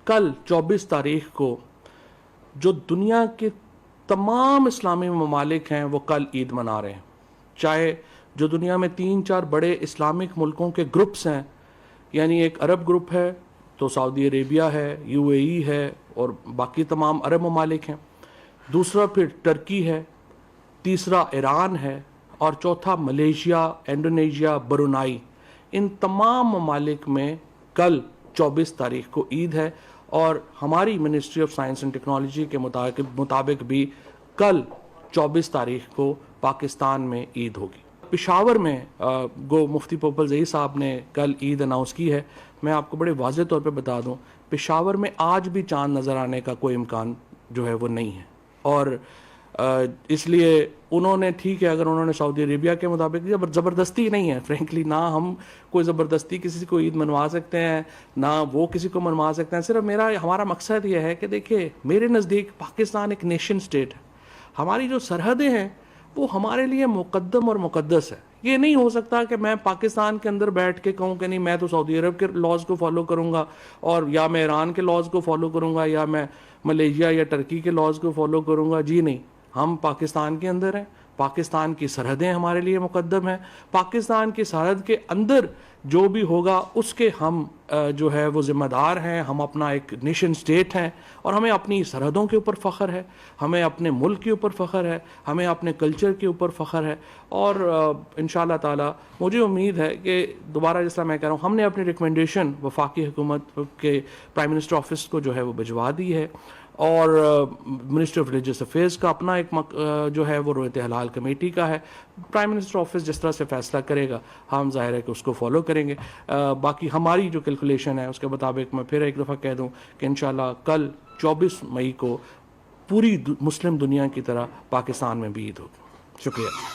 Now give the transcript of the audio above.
کل 24 تاریخ کو جو دنیا کے تمام اسلامی ممالک ہیں وہ کل عید منا رہے ہیں. چاہے جو دنیا میں 3-4 بڑے اسلامک ملکوں کے گروپس ہیں، یعنی ایک عرب گروپ ہے تو سعودی عربیہ ہے، UAE ہے اور باقی تمام عرب ممالک ہیں، دوسرا پھر ترکی ہے، تیسرا ایران ہے اور چوتھا ملیشیا، انڈونیشیا، برونائی. ان تمام ممالک میں کل 24 تاریخ کو عید ہے اور ہماری ministry of science and technology کے مطابق بھی کل 24 تاریخ کو پاکستان میں عید ہوگی. پشاور میں گو مفتی پوپل زئی صاحب نے کل عید اناؤنس کی ہے. میں آپ کو بڑے واضح طور پہ بتا دوں، پشاور میں آج بھی چاند نظر آنے کا کوئی امکان جو ہے وہ نہیں ہے. اور اس لیے انہوں نے ٹھیک ہے، اگر انہوں نے سعودی عربیہ کے مطابق زبردستی نہیں ہے، فرینکلی نہ ہم کوئی زبردستی کسی کو عید منوا سکتے ہیں نہ وہ کسی کو منوا سکتے ہیں. صرف ہمارا مقصد یہ ہے کہ دیکھیں، میرے نزدیک پاکستان ایک نیشن سٹیٹ ہے. ہماری جو سرحدیں ہیں وہ ہمارے لیے مقدم اور مقدس ہے. یہ نہیں ہو سکتا کہ میں پاکستان کے اندر بیٹھ کے کہوں کہ نہیں میں تو سعودی عرب کے لاز کو فالو کروں گا، اور یا میں ایران کے لاز کو فالو کروں گا، یا میں ملیشیا یا ٹرکی کے لاز کو فالو کروں گا. جی نہیں، ہم پاکستان کے اندر ہیں، پاکستان کی سرحدیں ہمارے لیے مقدم ہیں. پاکستان کی سرحد کے اندر جو بھی ہوگا اس کے ہم جو ہے وہ ذمہ دار ہیں. ہم اپنا ایک نیشن سٹیٹ ہیں اور ہمیں اپنی سرحدوں کے اوپر فخر ہے، ہمیں اپنے ملک کے اوپر فخر ہے، ہمیں اپنے کلچر کے اوپر فخر ہے. اور انشاءاللہ تعالی مجھے امید ہے کہ دوبارہ جس طرح میں کہہ رہا ہوں، ہم نے اپنی ریکمنڈیشن وفاقی حکومت کے پرائم منسٹر آفس کو جو ہے وہ بھجوا دی ہے، اور منسٹری آف ریلیجس افیئرز کا اپنا ایک جو ہے وہ رویت حلال کمیٹی کا ہے. پرائم منسٹر آفس جس طرح سے فیصلہ کرے گا ہم ظاہر ہے کہ اس کو فالو کریں گے. باقی ہماری جو کیلکولیشن ہے اس کے مطابق میں پھر ایک دفعہ کہہ دوں کہ انشاءاللہ کل 24 مئی کو پوری مسلم دنیا کی طرح پاکستان میں بھی عید ہوگی. شکریہ.